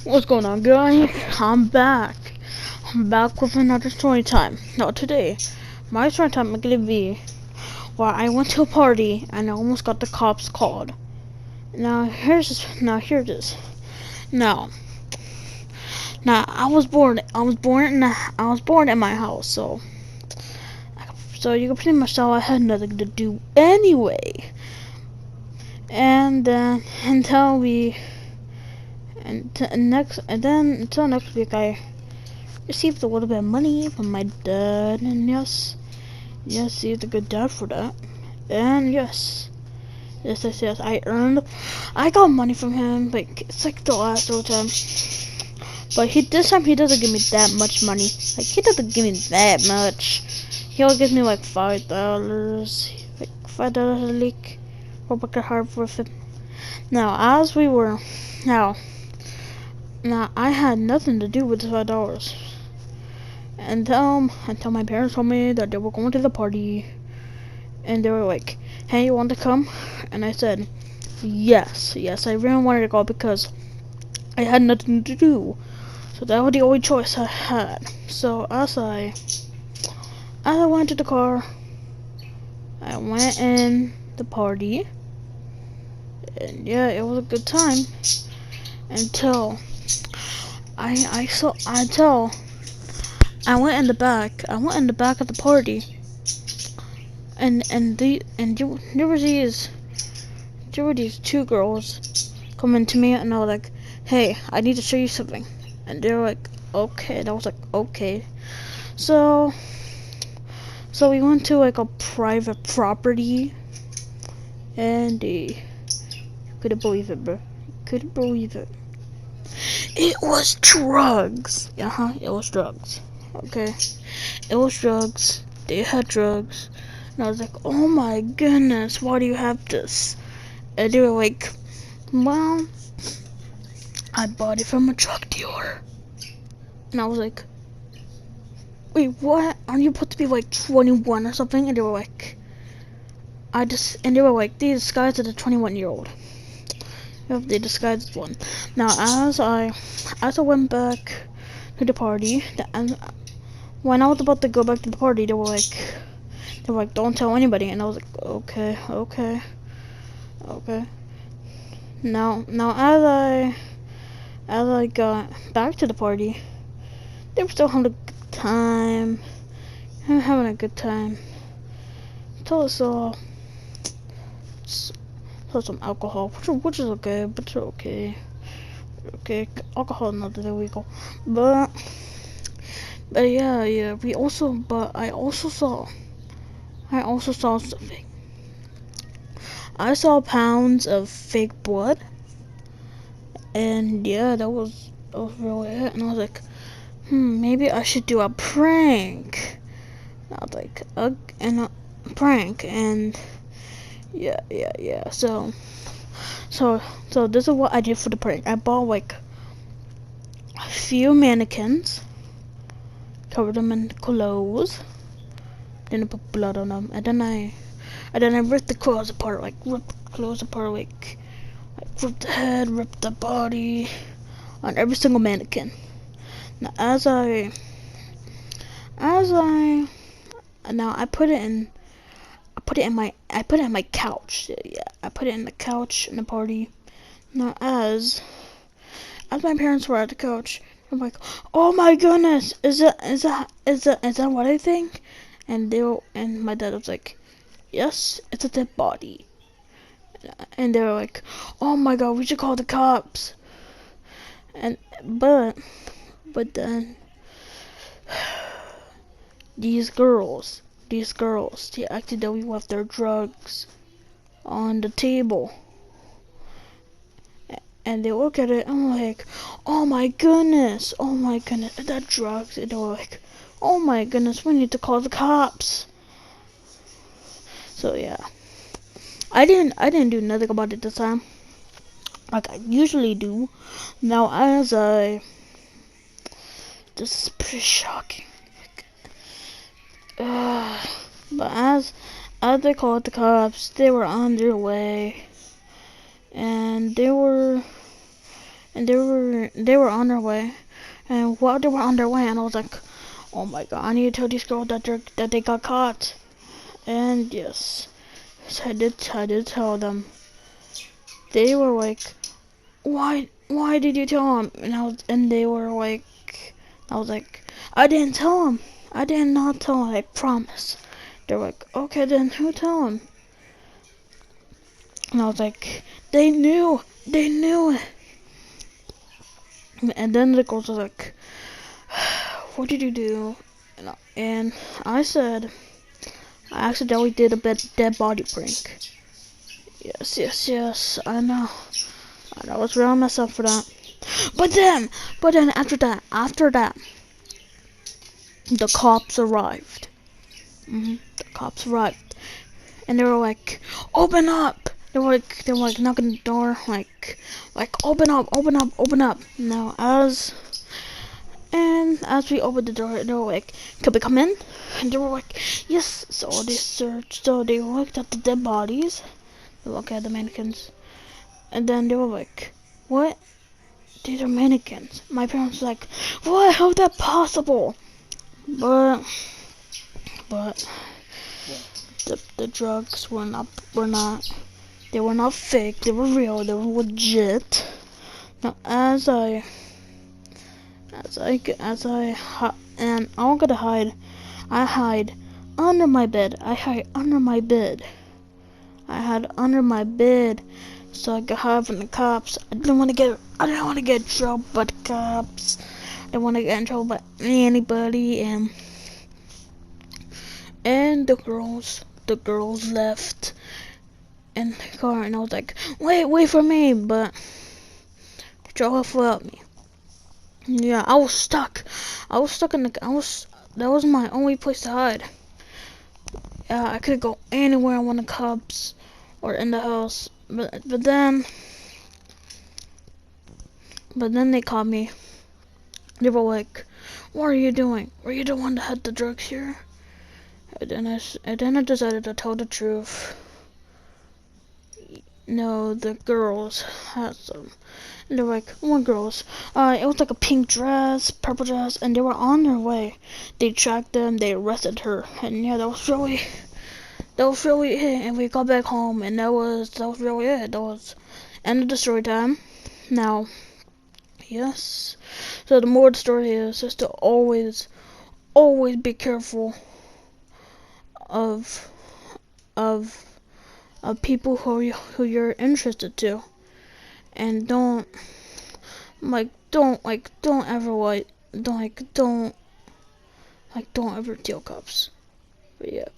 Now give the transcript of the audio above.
What's going on, guys? I'm back. I'm back with another story time. Now today, my story time is gonna be where I went to a party and I almost got the cops called. Here it is. Now, I was born. I was born in my house. So you can pretty much tell I had nothing to do anyway. And until next week, I received a little bit of money from my dad, and yes, he's a good dad for that. And yes, I got money from him, but it's like the last old time. But this time he doesn't give me that much money. Like, he doesn't give me that much. He only gives me like $5, like $5 a week, or work hard for it. Now, now I had nothing to do with the $5. Until my parents told me that they were going to the party, and they were like, "Hey, you want to come?" And I said, yes, I really wanted to go because I had nothing to do. So that was the only choice I had. So as I went to the car, I went in the party, and yeah, it was a good time until I went in the back. I went in the back of the party, and there were these two girls coming to me, and I was like, "Hey, I need to show you something." And they were like, "Okay." And I was like, "Okay." So we went to like a private property, and couldn't believe it, bro. Couldn't believe it. It was drugs. It was drugs. Okay, it was drugs. They had drugs. And I was like, "Oh my goodness, why do you have this?" And they were like, "Well, I bought it from a drug dealer." And I was like, "Wait, what? Aren't you supposed to be like 21 or something?" And they were like, they disguised as a 21-year-old. Yep, they disguised as one. Now, as I went back to the party, when I was about to go back to the party, they were like, "Don't tell anybody." And I was like, "Okay." Now, as I got back to the party, they were still having a good time. Having a good time. Until I saw some alcohol, which is okay, but it's okay. Okay, alcohol is not illegal, but yeah. I also saw something. I saw pounds of fake blood, and yeah, that was really it. And I was like, maybe I should do a prank. And I was like, a prank, and yeah. So this is what I did for the prank. I bought like a few mannequins, covered them in clothes, then I put blood on them, and then I ripped the clothes apart, like ripped the head, ripped the body on every single mannequin. Now I put it in my couch. Yeah, I put it in the couch in the party. Now as my parents were at the couch, I'm like, "Oh my goodness, is that what I think?" And my dad was like, "Yes, it's a dead body." And they were like, "Oh my god, we should call the cops." And but then these girls, they accidentally left their drugs on the table. And they look at it, and I'm like, oh my goodness, that drugs. And they were like, "Oh my goodness, we need to call the cops." So yeah, I didn't do nothing about it this time, like I usually do. Now this is pretty shocking. But as they called the cops, they were on their way, and they were and they were on their way. And while they were on their way, and I was like, oh my god, I need to tell these girls that they got caught. And yes, so I did tell them. They were like, why did you tell them? And they were like, I was like, I didn't tell them. I did not tell them, I promise. They're like, okay, then who tell them? And I was like, they knew it. And then the girls were like, what did you do? And I said, I accidentally did a dead body prank. Yes, I know. I was really messed up for that. But then after that, the cops arrived. The cops arrived, and they were like, "Open up!" They were like knocking the door, like, "Open up, open up, open up!" Now, as we opened the door, they were like, "Could we come in?" And they were like, "Yes." So they searched. So they looked at the dead bodies. They looked at the mannequins, and then they were like, "What? These are mannequins." My parents were like, "What? How's that possible?" But the drugs were not fake. They were real. They were legit. Now and I'm gonna hide. I hide under my bed. I hide under my bed. So I could hide from the cops. I didn't want to get in trouble by the cops. I didn't want to get in trouble by anybody. And the girls left in the car, and I was like, wait for me, but drove without me. Yeah, I was stuck that was my only place to hide. I could go anywhere I want the cops or in the house, but then they caught me. They were like, what are you doing? Were you the one that had the drugs here? And then I decided to tell the truth. No, the girls had some. And they were like, what girls? It was like a pink dress, purple dress, and they were on their way. They tracked them, they arrested her, and yeah, that was really it. And we got back home, and that was really it. That was end of the story time. Now, yes. So the moral of the story is just to always be careful of people who you're interested to, and don't ever tell cops. But yeah.